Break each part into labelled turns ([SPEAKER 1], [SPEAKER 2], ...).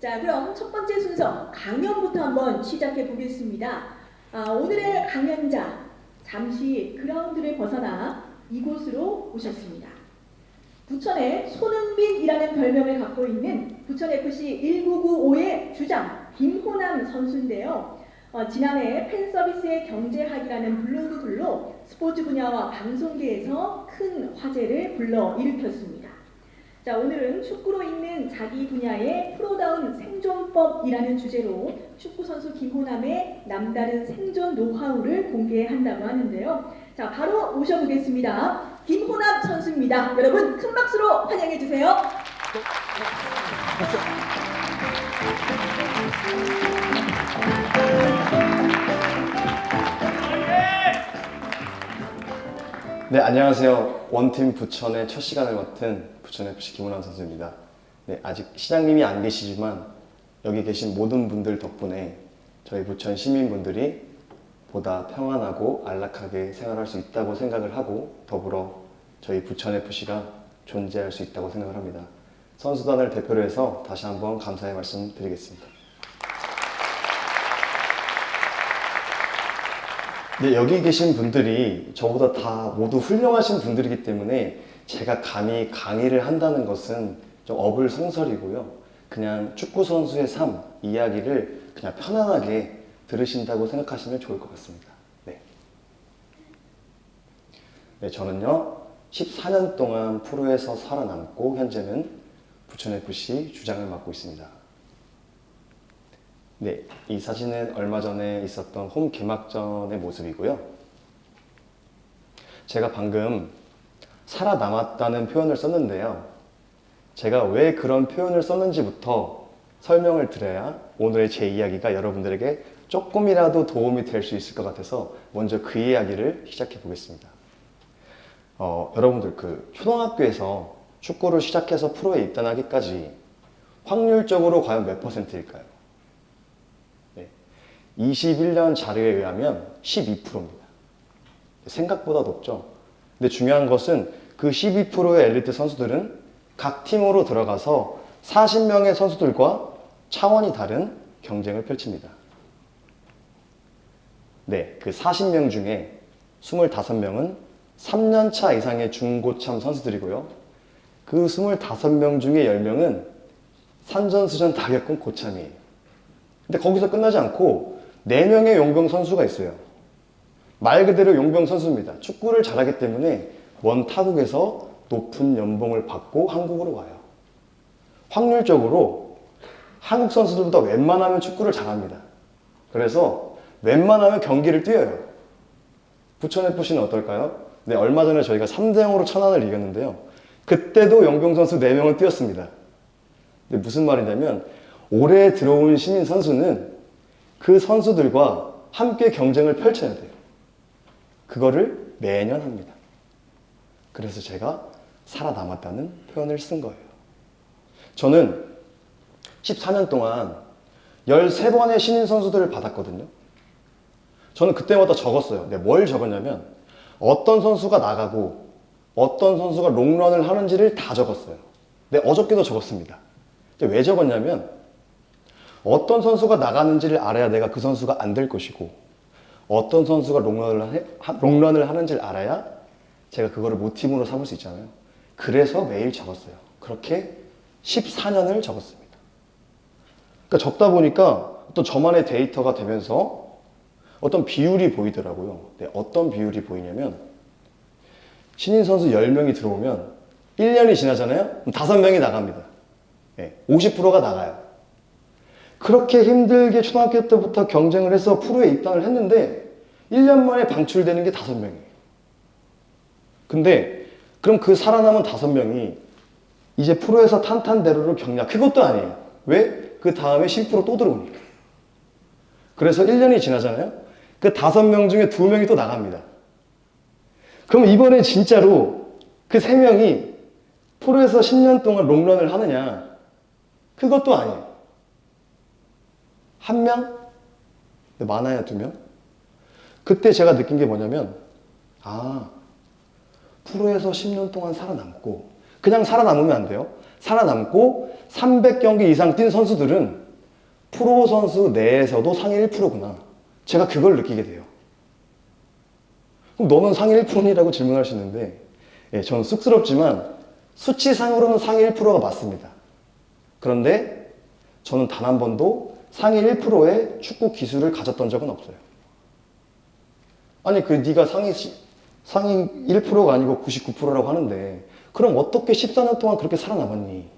[SPEAKER 1] 자, 그럼 첫 번째 순서 강연부터 한번 시작해 보겠습니다. 오늘의 강연자 잠시 그라운드를 벗어나 이곳으로 오셨습니다. 부천의 손흥민이라는 별명을 갖고 있는 부천FC 1995의 주장 김호남 선수인데요. 지난해 팬서비스의 경제학이라는 블로그 글로 스포츠 분야와 방송계에서 큰 화제를 불러일으켰습니다. 자, 오늘은 축구로 읽는 자기 분야의 프로다운 생존법이라는 주제로 축구선수 김호남의 남다른 생존 노하우를 공개한다고 하는데요. 자, 바로 모셔보겠습니다. 김호남 선수입니다. 여러분 큰 박수로 환영해 주세요.
[SPEAKER 2] 네, 안녕하세요. 원팀 부천의 첫 시간을 맡은 부천FC 김호남 선수입니다. 네, 아직 시장님이 안 계시지만 여기 계신 모든 분들 덕분에 저희 부천 시민분들이 보다 평안하고 안락하게 생활할 수 있다고 생각을 하고 더불어 저희 부천FC가 존재할 수 있다고 생각을 합니다. 선수단을 대표로 해서 다시 한번 감사의 말씀 드리겠습니다. 네, 여기 계신 분들이 저보다 다 모두 훌륭하신 분들이기 때문에 제가 감히 강의를 한다는 것은 좀 어불성설이고요. 그냥 축구선수의 삶, 이야기를 그냥 편안하게 들으신다고 생각하시면 좋을 것 같습니다. 네. 네, 저는요, 14년 동안 프로에서 살아남고 현재는 부천FC 주장을 맡고 있습니다. 네, 이 사진은 얼마 전에 있었던 홈 개막전의 모습이고요. 제가 방금 살아남았다는 표현을 썼는데요. 제가 왜 그런 표현을 썼는지부터 설명을 드려야 오늘의 제 이야기가 여러분들에게 조금이라도 도움이 될 수 있을 것 같아서 먼저 그 이야기를 시작해 보겠습니다. 여러분들 초등학교에서 축구를 시작해서 프로에 입단하기까지 확률적으로 과연 몇 %일까요? 21년 자료에 의하면 12%입니다. 생각보다 높죠. 근데 중요한 것은 그 12%의 엘리트 선수들은 각 팀으로 들어가서 40명의 선수들과 차원이 다른 경쟁을 펼칩니다. 네, 그 40명 중에 25명은 3년차 이상의 중고참 선수들이고요. 그 25명 중에 10명은 산전수전 다 겪은 고참이에요. 근데 거기서 끝나지 않고 4명의 용병 선수가 있어요. 말 그대로 용병 선수입니다. 축구를 잘하기 때문에 먼 타국에서 높은 연봉을 받고 한국으로 와요. 확률적으로 한국 선수들보다 웬만하면 축구를 잘합니다. 그래서 웬만하면 경기를 뛰어요. 부천FC는 어떨까요? 네, 얼마 전에 저희가 3대0으로 천안을 이겼는데요. 그때도 용병 선수 4명을 뛰었습니다. 근데 무슨 말이냐면 올해 들어온 신인 선수는 그 선수들과 함께 경쟁을 펼쳐야 돼요. 그거를 매년 합니다. 그래서 제가 살아남았다는 표현을 쓴 거예요. 저는 14년 동안 13번의 신인 선수들을 받았거든요. 저는 그때마다 적었어요. 네, 뭘 적었냐면 어떤 선수가 나가고 어떤 선수가 롱런을 하는지를 다 적었어요. 네, 어저께도 적었습니다. 왜 적었냐면 어떤 선수가 나가는지를 알아야 내가 그 선수가 안 될 것이고 어떤 선수가 롱런을 하는지를 알아야 제가 그거를 모티브로 삼을 수 있잖아요. 그래서 매일 적었어요. 그렇게 14년을 적었습니다. 그러니까 적다 보니까 또 저만의 데이터가 되면서 어떤 비율이 보이더라고요. 네, 어떤 비율이 보이냐면 신인 선수 10명이 들어오면 1년이 지나잖아요? 그럼 5명이 나갑니다. 네, 50%가 나가요. 그렇게 힘들게 초등학교 때부터 경쟁을 해서 프로에 입단을 했는데 1년 만에 방출되는 게 5명이에요. 근데 그럼 그 살아남은 5명이 이제 프로에서 탄탄대로를 경력, 그것도 아니에요. 왜? 그 다음에 신프로 또 들어오니까. 그래서 1년이 지나잖아요. 그 5명 중에 2명이 또 나갑니다. 그럼 이번에 진짜로 그 3명이 프로에서 10년 동안 롱런을 하느냐? 그것도 아니에요. 1명? 많아야 2명? 그때 제가 느낀 게 뭐냐면 프로에서 10년 동안 살아남고 그냥 살아남으면 안 돼요. 살아남고 300경기 이상 뛴 선수들은 프로 선수 내에서도 상위 1%구나. 제가 그걸 느끼게 돼요. 그럼 너는 상위 1%니라고 질문할 수 있는데, 예, 저는 쑥스럽지만 수치상으로는 상위 1%가 맞습니다. 그런데 저는 단 한 번도 상위 1%의 축구 기술을 가졌던 적은 없어요. 아니, 네가 상위 1%가 아니고 99%라고 하는데 그럼 어떻게 14년 동안 그렇게 살아남았니?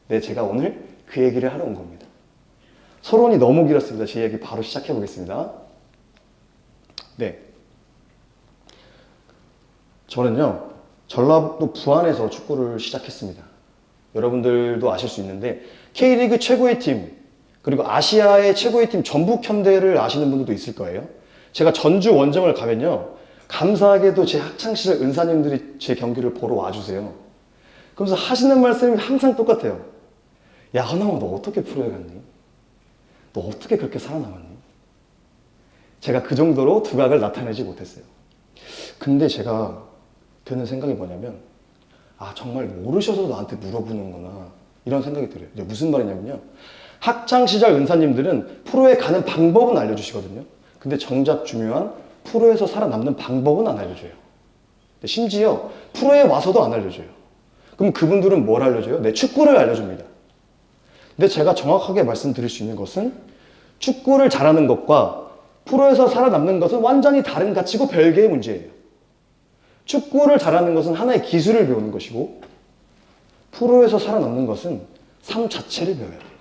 [SPEAKER 2] 네, 제가 오늘 그 얘기를 하러 온 겁니다. 서론이 너무 길었습니다. 제 얘기 바로 시작해 보겠습니다. 네. 저는요, 전라북도 부안에서 축구를 시작했습니다. 여러분들도 아실 수 있는데 K리그 최고의 팀, 그리고 아시아의 최고의 팀 전북현대를 아시는 분들도 있을 거예요. 제가 전주 원정을 가면요, 감사하게도 제 학창시절 은사님들이 제 경기를 보러 와주세요. 그러면서 하시는 말씀이 항상 똑같아요. 야, 허나마, 너 어떻게 프로에 갔니? 너 어떻게 그렇게 살아남았니? 제가 그 정도로 두각을 나타내지 못했어요. 근데 제가 드는 생각이 뭐냐면, 아, 정말 모르셔서 나한테 물어보는구나, 이런 생각이 들어요. 이제 무슨 말이냐면요, 학창시절 은사님들은 프로에 가는 방법은 알려주시거든요. 근데 정작 중요한 프로에서 살아남는 방법은 안 알려줘요. 심지어 프로에 와서도 안 알려줘요. 그럼 그분들은 뭘 알려줘요? 네, 축구를 알려줍니다. 근데 제가 정확하게 말씀드릴 수 있는 것은 축구를 잘하는 것과 프로에서 살아남는 것은 완전히 다른 가치고 별개의 문제예요. 축구를 잘하는 것은 하나의 기술을 배우는 것이고, 프로에서 살아남는 것은 삶 자체를 배워야 돼요.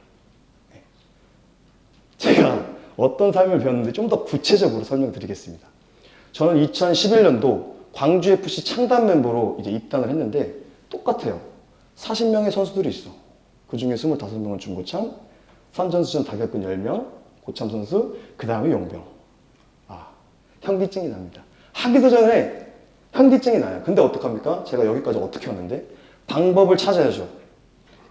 [SPEAKER 2] 제가 어떤 삶을 배웠는지 좀 더 구체적으로 설명드리겠습니다. 저는 2011년도 광주FC 창단 멤버로 이제 입단을 했는데 똑같아요. 40명의 선수들이 있어. 그 중에 25명은 중고참, 산전수전 다격근 10명, 고참 선수, 그 다음에 용병. 아, 현기증이 납니다. 하기도 전에 현기증이 나요. 근데 어떡합니까? 제가 여기까지 어떻게 왔는데? 방법을 찾아야죠.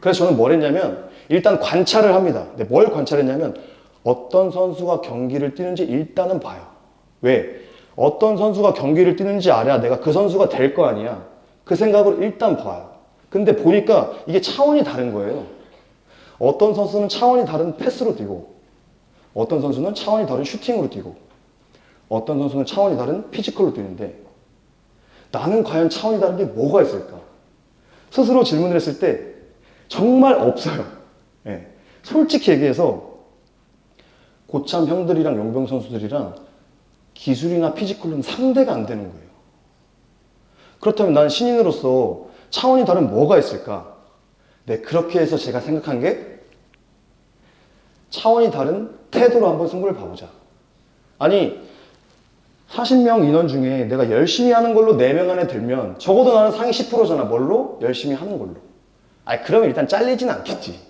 [SPEAKER 2] 그래서 저는 뭘 했냐면 일단 관찰을 합니다. 근데 뭘 관찰했냐면 어떤 선수가 경기를 뛰는지 일단은 봐요. 왜? 어떤 선수가 경기를 뛰는지 알아야 내가 그 선수가 될 거 아니야. 그 생각으로 일단 봐요. 근데 보니까 이게 차원이 다른 거예요. 어떤 선수는 차원이 다른 패스로 뛰고, 어떤 선수는 차원이 다른 슈팅으로 뛰고, 어떤 선수는 차원이 다른 피지컬로 뛰는데 나는 과연 차원이 다른 게 뭐가 있을까? 스스로 질문을 했을 때 정말 없어요. 예. 솔직히 얘기해서 고참 형들이랑 용병 선수들이랑 기술이나 피지컬로는 상대가 안 되는 거예요. 그렇다면 나는 신인으로서 차원이 다른 뭐가 있을까? 네, 그렇게 해서 제가 생각한 게 차원이 다른 태도로 한번 승부를 봐보자. 아니, 40명 인원 중에 내가 열심히 하는 걸로 4명 안에 들면 적어도 나는 상위 10%잖아. 뭘로? 열심히 하는 걸로. 아니, 그러면 일단 잘리진 않겠지.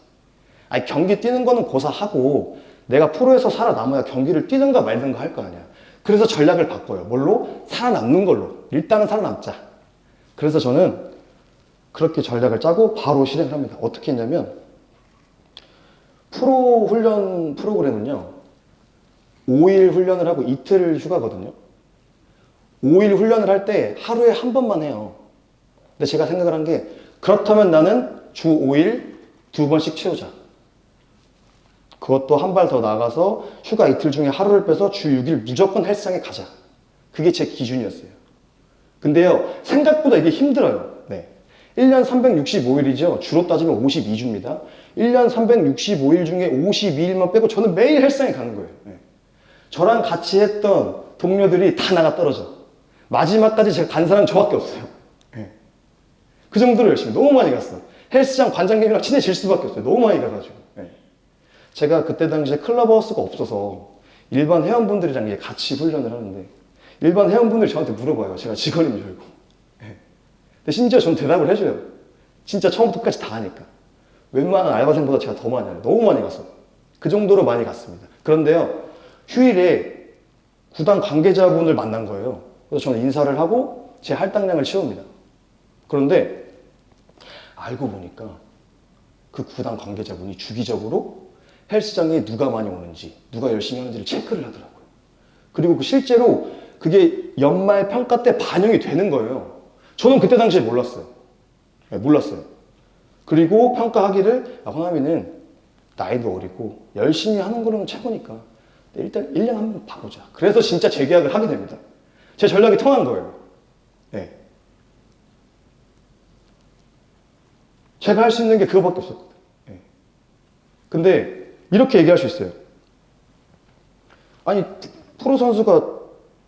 [SPEAKER 2] 아니, 경기 뛰는 거는 고사하고 내가 프로에서 살아남아야 경기를 뛰든가 말든가 할 거 아니야. 그래서 전략을 바꿔요. 뭘로? 살아남는 걸로. 일단은 살아남자. 그래서 저는 그렇게 전략을 짜고 바로 실행을 합니다. 어떻게 했냐면 프로 훈련 프로그램은요, 5일 훈련을 하고 이틀 휴가거든요. 5일 훈련을 할 때 하루에 한 번만 해요. 근데 제가 생각을 한 게, 그렇다면 나는 주 5일 2번씩 채우자. 그것도 한 발 더 나가서 휴가 이틀 중에 하루를 빼서 주 6일 무조건 헬스장에 가자. 그게 제 기준이었어요. 근데요, 생각보다 이게 힘들어요. 네. 1년 365일이죠. 주로 따지면 52주입니다. 1년 365일 중에 52일만 빼고 저는 매일 헬스장에 가는 거예요. 네. 저랑 같이 했던 동료들이 다 나가 떨어져. 마지막까지 제가 간 사람 저밖에 없어요. 네. 그 정도로 열심히 너무 많이 갔어. 헬스장 관장님이랑 친해질 수밖에 없어요. 너무 많이 가가지고. 네. 제가 그때 당시에 클럽하우스가 없어서 일반 회원분들이랑 같이 훈련을 하는데 일반 회원분들이 저한테 물어봐요. 제가 직원인 줄 알고. 네. 근데 심지어 저는 대답을 해줘요. 진짜 처음부터 끝까지 다 하니까. 웬만한 알바생보다 제가 더 많이 해요. 너무 많이 갔어. 그 정도로 많이 갔습니다. 그런데요, 휴일에 구단 관계자분을 만난 거예요. 그래서 저는 인사를 하고 제 할당량을 채웁니다. 그런데 알고 보니까 그 구단 관계자분이 주기적으로 헬스장에 누가 많이 오는지, 누가 열심히 하는지를 체크를 하더라고요. 그리고 실제로 그게 연말 평가 때 반영이 되는 거예요. 저는 그때 당시에 몰랐어요. 네, 몰랐어요. 그리고 평가하기를 야, 호남이는 나이도 어리고 열심히 하는 거는 최고니까 일단 1년 한번 봐보자. 그래서 진짜 재계약을 하게 됩니다. 제 전략이 통한 거예요. 네. 제가 할 수 있는 게 그거밖에 없었거든요. 네. 근데 이렇게 얘기할 수 있어요. 아니 프로 선수가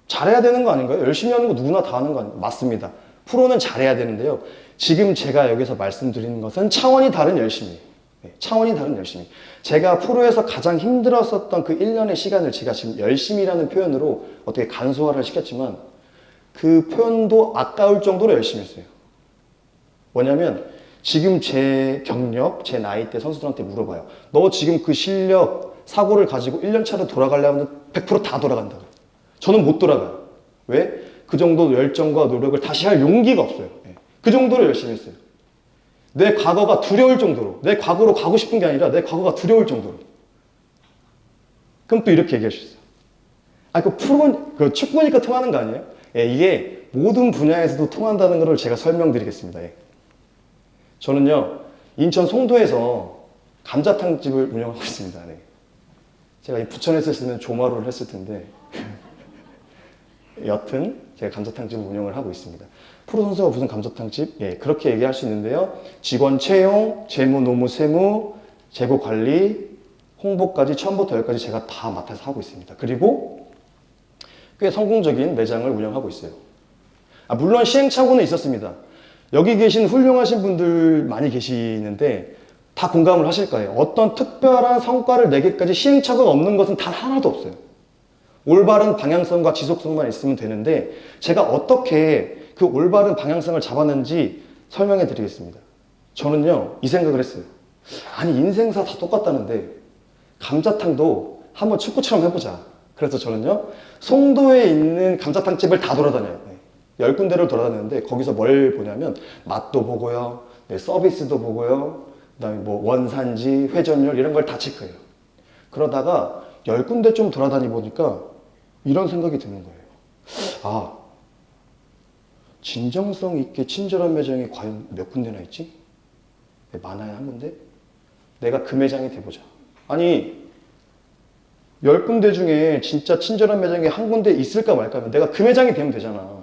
[SPEAKER 2] 잘해야 되는 거 아닌가요? 열심히 하는 거 누구나 다 하는 거 아닌가요? 맞습니다. 프로는 잘해야 되는데요. 지금 제가 여기서 말씀드리는 것은 차원이 다른 열심히. 네, 차원이 다른 열심히. 제가 프로에서 가장 힘들었었던 그 1년의 시간을 제가 지금 열심히라는 표현으로 어떻게 간소화를 시켰지만 그 표현도 아까울 정도로 열심히 했어요. 뭐냐면 지금 제 경력, 제 나이대 선수들한테 물어봐요. 너 지금 그 실력, 사고를 가지고 1년 차로 돌아가려면 100%다 돌아간다. 저는 못 돌아가요. 왜? 그 정도 열정과 노력을 다시 할 용기가 없어요. 그 정도로 열심히 했어요. 내 과거가 두려울 정도로, 내 과거로 가고 싶은 게 아니라 내 과거가 두려울 정도로. 그럼 또 이렇게 얘기할 수 있어요. 아, 그 축구니까 통하는 거 아니에요? 예, 이게 모든 분야에서도 통한다는 걸 제가 설명드리겠습니다. 예. 저는요, 인천 송도에서 감자탕집을 운영하고 있습니다. 네. 제가 이 부천에서 했으면 조마로를 했을 텐데, 여튼 제가 감자탕집을 운영을 하고 있습니다. 프로 선수가 무슨 감자탕집? 예, 그렇게 얘기할 수 있는데요. 직원 채용, 재무, 노무, 세무, 재고 관리, 홍보까지 처음부터 여기까지 제가 다 맡아서 하고 있습니다. 그리고 꽤 성공적인 매장을 운영하고 있어요. 아, 물론 시행착오는 있었습니다. 여기 계신 훌륭하신 분들 많이 계시는데 다 공감을 하실 거예요. 어떤 특별한 성과를 내기까지 시행착오가 없는 것은 단 하나도 없어요. 올바른 방향성과 지속성만 있으면 되는데 제가 어떻게 그 올바른 방향성을 잡았는지 설명해 드리겠습니다. 저는요, 이 생각을 했어요. 아니, 인생사 다 똑같다는데 감자탕도 한번 축구처럼 해보자. 그래서 저는요, 송도에 있는 감자탕집을 다 돌아다녀요. 10군데를 돌아다녔는데 거기서 뭘 보냐면 맛도 보고요, 서비스도 보고요, 그다음에 뭐 원산지, 회전율 이런 걸 다 체크해요. 그러다가 10군데 좀 돌아다니 보니까 이런 생각이 드는 거예요. 아, 진정성 있게 친절한 매장이 과연 몇 군데나 있지? 많아야 한 군데? 내가 그 매장이 돼보자. 아니, 10군데 중에 진짜 친절한 매장이 한 군데 있을까 말까 하면 내가 그 매장이 되면 되잖아.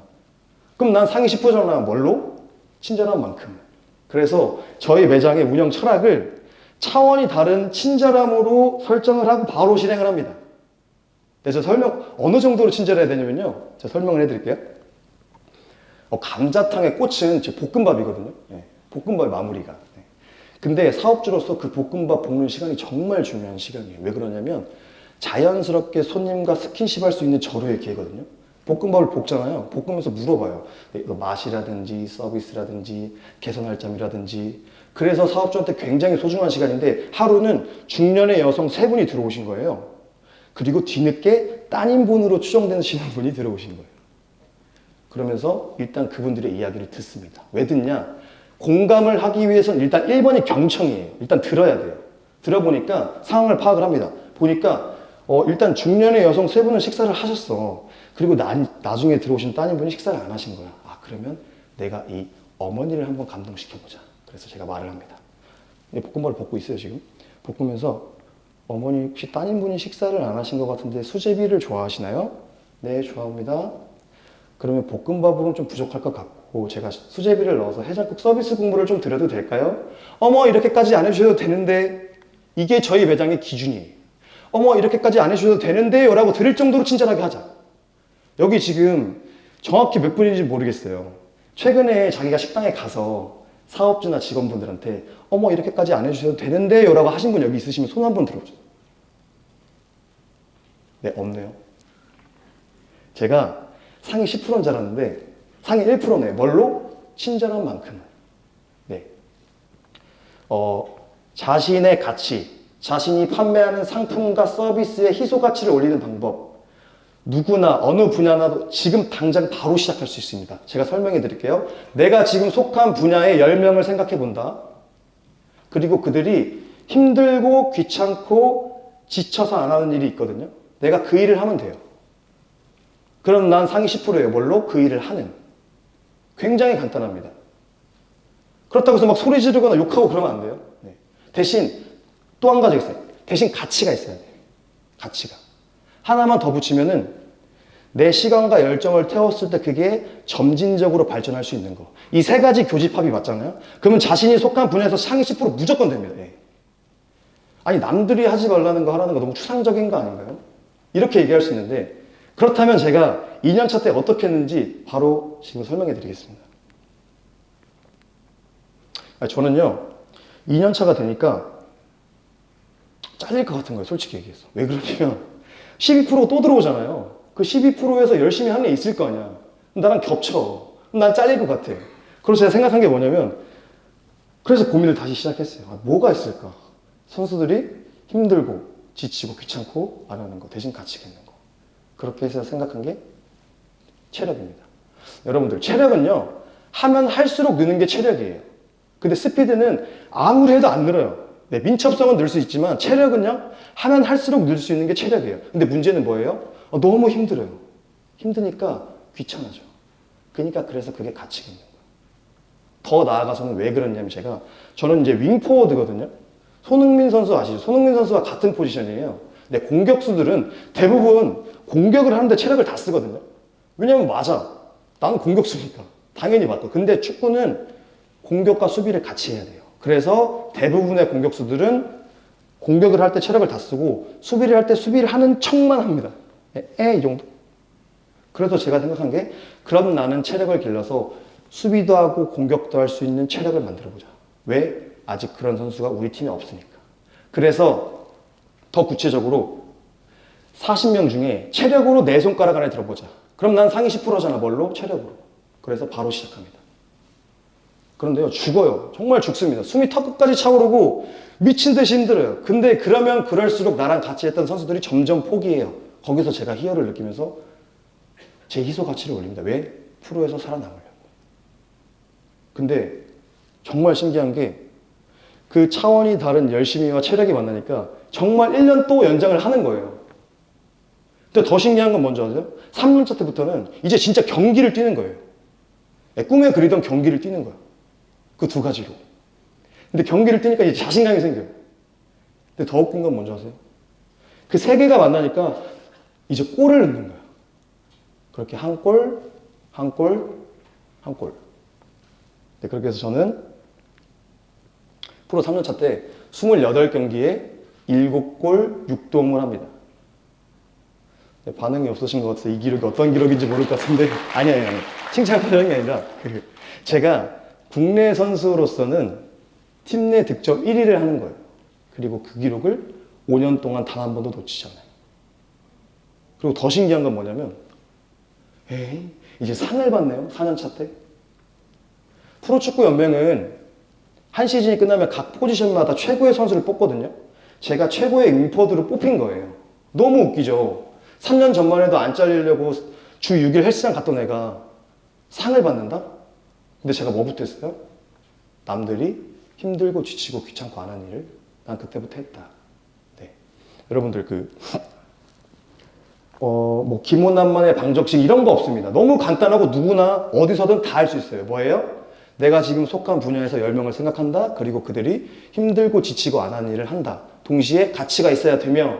[SPEAKER 2] 그럼 난 상위 10%잖아. 뭘로? 친절한 만큼. 그래서 저희 매장의 운영 철학을 차원이 다른 친절함으로 설정을 하고 바로 실행을 합니다. 네, 저 어느 정도로 친절해야 되냐면요. 제가 설명을 해드릴게요. 감자탕의 꽃은 제 볶음밥이거든요. 네, 볶음밥의 마무리가. 네. 근데 사업주로서 그 볶음밥 볶는 시간이 정말 중요한 시간이에요. 왜 그러냐면 자연스럽게 손님과 스킨십 할 수 있는 절호의 기회거든요. 볶음밥을 볶잖아요. 볶으면서 물어봐요. 맛이라든지 서비스라든지 개선할 점이라든지. 그래서 사업주한테 굉장히 소중한 시간인데 하루는 중년의 여성 3분이 들어오신 거예요. 그리고 뒤늦게 따님분으로 추정되시는 분이 들어오신 거예요. 그러면서 일단 그분들의 이야기를 듣습니다. 왜 듣냐? 공감을 하기 위해서는 일단 1번이 경청이에요. 일단 들어야 돼요. 들어보니까 상황을 파악을 합니다. 보니까 일단 중년의 여성 3분은 식사를 하셨어. 그리고 나중에 들어오신 따님분이 식사를 안 하신 거야. 아, 그러면 내가 이 어머니를 한번 감동시켜보자. 그래서 제가 말을 합니다. 볶음밥을 볶고 있어요, 지금. 볶으면서 어머니 혹시 따님분이 식사를 안 하신 것 같은데 수제비를 좋아하시나요? 네, 좋아합니다. 그러면 볶음밥으로는 좀 부족할 것 같고 제가 수제비를 넣어서 해장국 서비스 국물을 좀 드려도 될까요? 어머, 이렇게까지 안 해주셔도 되는데. 이게 저희 매장의 기준이에요. 어머, 이렇게까지 안 해주셔도 되는데요 라고 들을 정도로 친절하게 하자. 여기 지금 정확히 몇 분인지 모르겠어요. 최근에 자기가 식당에 가서 사업주나 직원분들한테 어머, 이렇게까지 안 해주셔도 되는데요 라고 하신 분 여기 있으시면 손 한번 들어보세요. 네, 없네요. 제가 상위 10%인 줄 알았는데 상위 1%네. 뭘로? 친절한 만큼. 네. 자신의 가치, 자신이 판매하는 상품과 서비스의 희소 가치를 올리는 방법. 누구나 어느 분야나 지금 당장 바로 시작할 수 있습니다. 제가 설명해 드릴게요. 내가 지금 속한 분야의 10명을 생각해 본다. 그리고 그들이 힘들고 귀찮고 지쳐서 안 하는 일이 있거든요. 내가 그 일을 하면 돼요. 그럼 난 상위 10%예요. 뭘로? 그 일을 하는. 굉장히 간단합니다. 그렇다고 해서 막 소리 지르거나 욕하고 그러면 안 돼요. 네. 대신 또 한 가지 있어요. 대신 가치가 있어야 돼요. 가치가. 하나만 더 붙이면은 내 시간과 열정을 태웠을 때 그게 점진적으로 발전할 수 있는 거. 이 세 가지 교집합이 맞잖아요. 그러면 자신이 속한 분야에서 상위 10% 무조건 됩니다. 예. 아니 남들이 하지 말라는 거 하라는 거 너무 추상적인 거 아닌가요? 이렇게 얘기할 수 있는데 그렇다면 제가 2년차 때 어떻게 했는지 바로 지금 설명해 드리겠습니다. 저는요 2년차가 되니까 잘릴 것 같은 거예요. 솔직히 얘기해서. 왜 그러냐면 12%또 들어오잖아요. 그 12%에서 열심히 한 게 있을 거 아니야. 나랑 겹쳐. 난 잘릴 것 같아. 그래서 제가 생각한 게 뭐냐면 그래서 고민을 다시 시작했어요. 뭐가 있을까? 선수들이 힘들고 지치고 귀찮고 안 하는 거 대신 가치가 있는 거. 그렇게 해서 생각한 게 체력입니다. 여러분들 체력은요 하면 할수록 느는 게 체력이에요. 근데 스피드는 아무리 해도 안 늘어요. 네, 민첩성은 늘 수 있지만 체력은요 하면 할수록 늘 수 있는 게 체력이에요. 근데 문제는 뭐예요? 너무 힘들어요. 힘드니까 귀찮아져. 그러니까 그래서 그게 가치가 있는 거예요. 더 나아가서는 왜 그러냐면 저는 이제 윙포워드거든요. 손흥민 선수 아시죠? 손흥민 선수와 같은 포지션이에요. 근데 공격수들은 대부분 공격을 하는데 체력을 다 쓰거든요. 왜냐면 맞아. 나는 공격수니까. 당연히 맞고. 근데 축구는 공격과 수비를 같이 해야 돼요. 그래서 대부분의 공격수들은 공격을 할 때 체력을 다 쓰고 수비를 할 때 수비를 하는 척만 합니다. 이 정도. 그래서 제가 생각한 게 그럼 나는 체력을 길러서 수비도 하고 공격도 할 수 있는 체력을 만들어보자. 왜? 아직 그런 선수가 우리 팀에 없으니까. 그래서 더 구체적으로 40명 중에 체력으로 내 손가락 안에 들어보자. 그럼 난 상위 10%잖아. 뭘로? 체력으로. 그래서 바로 시작합니다. 그런데요, 죽어요. 정말 죽습니다. 숨이 턱끝까지 차오르고 미친 듯이 힘들어요. 근데 그러면 그럴수록 나랑 같이 했던 선수들이 점점 포기해요. 거기서 제가 희열을 느끼면서 제 희소 가치를 올립니다. 왜? 프로에서 살아남으려고. 근데 정말 신기한 게 그 차원이 다른 열심히와 체력이 만나니까 정말 1년 또 연장을 하는 거예요. 근데 더 신기한 건 뭔지 아세요? 3년차 때부터는 이제 진짜 경기를 뛰는 거예요. 꿈에 그리던 경기를 뛰는 거야. 그 두 가지로. 근데 경기를 뛰니까 이제 자신감이 생겨요. 근데 더 웃긴 건 뭔지 아세요? 그 세 개가 만나니까 이제 골을 넣는 거야. 그렇게 한 골, 한 골, 한 골. 네, 그렇게 해서 저는 프로 3년차 때 28경기에 7골 6도움을 합니다. 네, 반응이 없으신 것 같아서 이 기록이 어떤 기록인지 모를 것 같은데 아니. 칭찬하는 게 아니라 제가 국내 선수로서는 팀 내 득점 1위를 하는 거예요. 그리고 그 기록을 5년 동안 단 한 번도 놓치지 않아요. 그리고 더 신기한 건 뭐냐면 이제 상을 받네요. 4년차 때. 프로축구연맹은 한 시즌이 끝나면 각 포지션마다 최고의 선수를 뽑거든요. 제가 최고의 윙포드로 뽑힌 거예요. 너무 웃기죠. 3년 전만 해도 안 잘리려고 주 6일 헬스장 갔던 애가 상을 받는다? 근데 제가 뭐부터 했어요? 남들이 힘들고 지치고 귀찮고 안 한 일을 난 그때부터 했다. 네. 여러분들 뭐 기모난만의 방정식 이런 거 없습니다. 너무 간단하고 누구나 어디서든 다 할 수 있어요. 뭐예요? 내가 지금 속한 분야에서 10명을 생각한다. 그리고 그들이 힘들고 지치고 안 한 일을 한다. 동시에 가치가 있어야 되며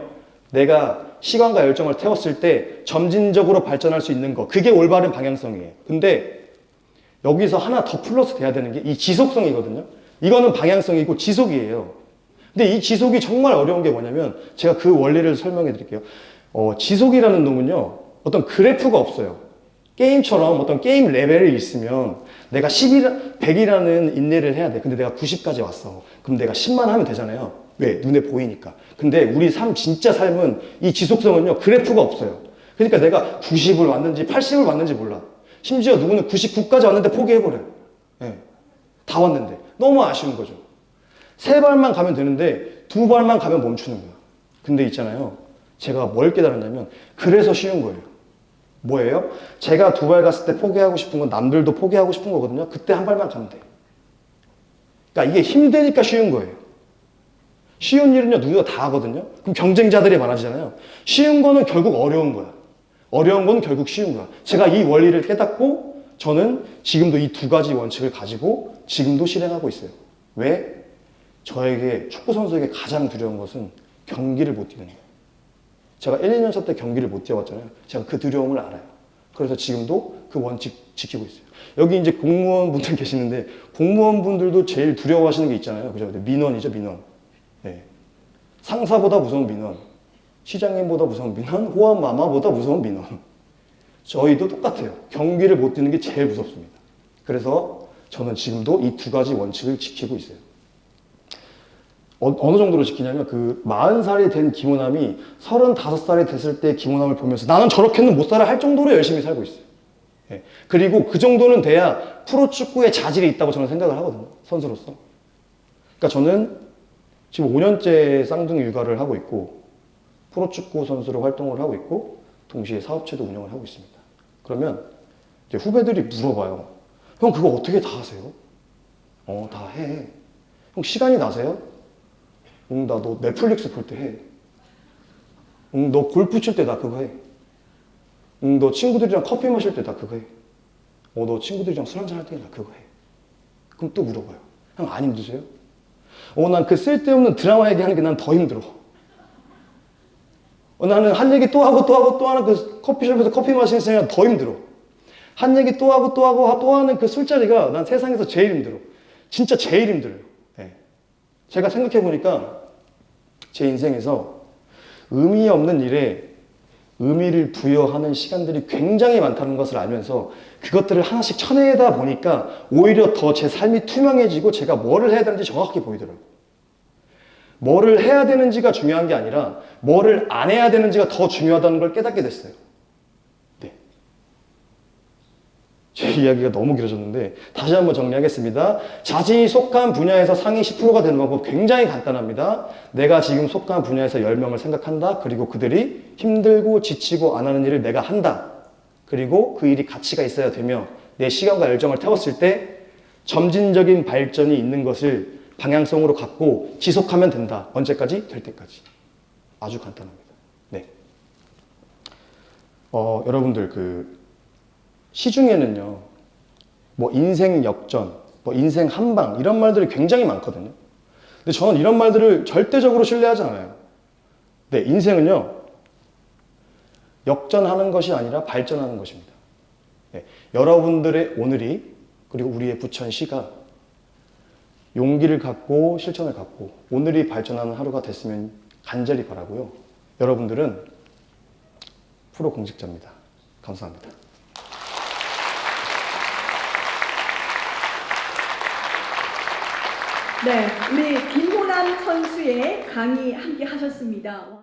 [SPEAKER 2] 내가 시간과 열정을 태웠을 때 점진적으로 발전할 수 있는 거. 그게 올바른 방향성이에요. 근데 여기서 하나 더 플러스 돼야 되는 게 이 지속성이거든요. 이거는 방향성이고 지속이에요. 근데 이 지속이 정말 어려운 게 뭐냐면 제가 그 원리를 설명해 드릴게요. 지속이라는 놈은요. 어떤 그래프가 없어요. 게임처럼 어떤 게임 레벨이 있으면 내가 100이라는 인내를 해야 돼. 근데 내가 90까지 왔어. 그럼 내가 10만 하면 되잖아요. 왜? 눈에 보이니까. 근데 우리 진짜 삶은 이 지속성은요. 그래프가 없어요. 그러니까 내가 90을 왔는지 80을 왔는지 몰라. 심지어 누구는 99까지 왔는데 포기해버려요. 네. 다 왔는데. 너무 아쉬운 거죠. 3발만 가면 되는데 2발만 가면 멈추는 거야. 근데 있잖아요. 제가 뭘 깨달았냐면 그래서 쉬운 거예요. 뭐예요? 제가 2발 갔을 때 포기하고 싶은 건 남들도 포기하고 싶은 거거든요. 그때 1발만 가면 돼. 그러니까 이게 힘드니까 쉬운 거예요. 쉬운 일은요, 누구나 다 하거든요. 그럼 경쟁자들이 많아지잖아요. 쉬운 거는 결국 어려운 거야. 어려운 건 결국 쉬운 거야. 제가 이 원리를 깨닫고 저는 지금도 이 두 가지 원칙을 가지고 지금도 실행하고 있어요. 왜? 저에게 축구 선수에게 가장 두려운 것은 경기를 못 뛰는 거예요. 제가 1, 2년 차 때 경기를 못 뛰어봤잖아요. 제가 그 두려움을 알아요. 그래서 지금도 그 원칙 지키고 있어요. 여기 이제 공무원분들 계시는데 공무원분들도 제일 두려워하시는 게 있잖아요. 그죠? 민원이죠, 민원. 네. 상사보다 무서운 민원, 시장님보다 무서운 민원, 호환마마보다 무서운 민원. 저희도 똑같아요. 경기를 못 뛰는 게 제일 무섭습니다. 그래서 저는 지금도 이 두 가지 원칙을 지키고 있어요. 어느 정도로 지키냐면 그 40살이 된 김호남이 35살이 됐을 때 김호남을 보면서 나는 저렇게는 못 살아 할 정도로 열심히 살고 있어요. 예. 그리고 그 정도는 돼야 프로축구에 자질이 있다고 저는 생각을 하거든요. 선수로서. 그러니까 저는 지금 5년째 쌍둥이 육아를 하고 있고 프로축구 선수로 활동을 하고 있고 동시에 사업체도 운영을 하고 있습니다. 그러면 이제 후배들이 물어봐요. 형 그거 어떻게 다 하세요? 다 해. 형 시간이 나세요? 응, 나 너 넷플릭스 볼 때 해. 응, 너 골프 칠 때 나 그거 해. 응, 너 친구들이랑 커피 마실 때 나 그거 해. 너 친구들이랑 술 한잔 할 때 나 그거 해. 그럼 또 물어봐요. 형 안 힘드세요? 난 그 쓸데없는 드라마 얘기하는 게 난 더 힘들어. 나는 한 얘기 또 하고 또 하고 또 하는 그 커피숍에서 커피 마시는 시간이 더 힘들어. 한 얘기 또 하고 또 하고 또 하는 그 술자리가 난 세상에서 제일 힘들어. 진짜 제일 힘들어요. 네. 제가 생각해 보니까 제 인생에서 의미 없는 일에 의미를 부여하는 시간들이 굉장히 많다는 것을 알면서 그것들을 하나씩 쳐내다 보니까 오히려 더 제 삶이 투명해지고 제가 뭐를 해야 되는지 정확하게 보이더라고요. 뭐를 해야 되는지가 중요한 게 아니라 뭐를 안 해야 되는지가 더 중요하다는 걸 깨닫게 됐어요. 네. 제 이야기가 너무 길어졌는데 다시 한번 정리하겠습니다. 자신이 속한 분야에서 상위 10%가 되는 방법 굉장히 간단합니다. 내가 지금 속한 분야에서 10명을 생각한다. 그리고 그들이 힘들고 지치고 안 하는 일을 내가 한다. 그리고 그 일이 가치가 있어야 되며 내 시간과 열정을 태웠을 때 점진적인 발전이 있는 것을 방향성으로 갖고 지속하면 된다. 언제까지? 될 때까지. 아주 간단합니다. 네. 여러분들 그 시중에는요, 뭐 인생 역전, 뭐 인생 한방 이런 말들이 굉장히 많거든요. 근데 저는 이런 말들을 절대적으로 신뢰하지 않아요. 네, 인생은요 역전하는 것이 아니라 발전하는 것입니다. 네, 여러분들의 오늘이 그리고 우리의 부천시가 용기를 갖고 실천을 갖고 오늘이 발전하는 하루가 됐으면 간절히 바라고요. 여러분들은 프로 공직자입니다. 감사합니다.
[SPEAKER 1] 네, 우리 김호남 선수의 강의 함께 하셨습니다.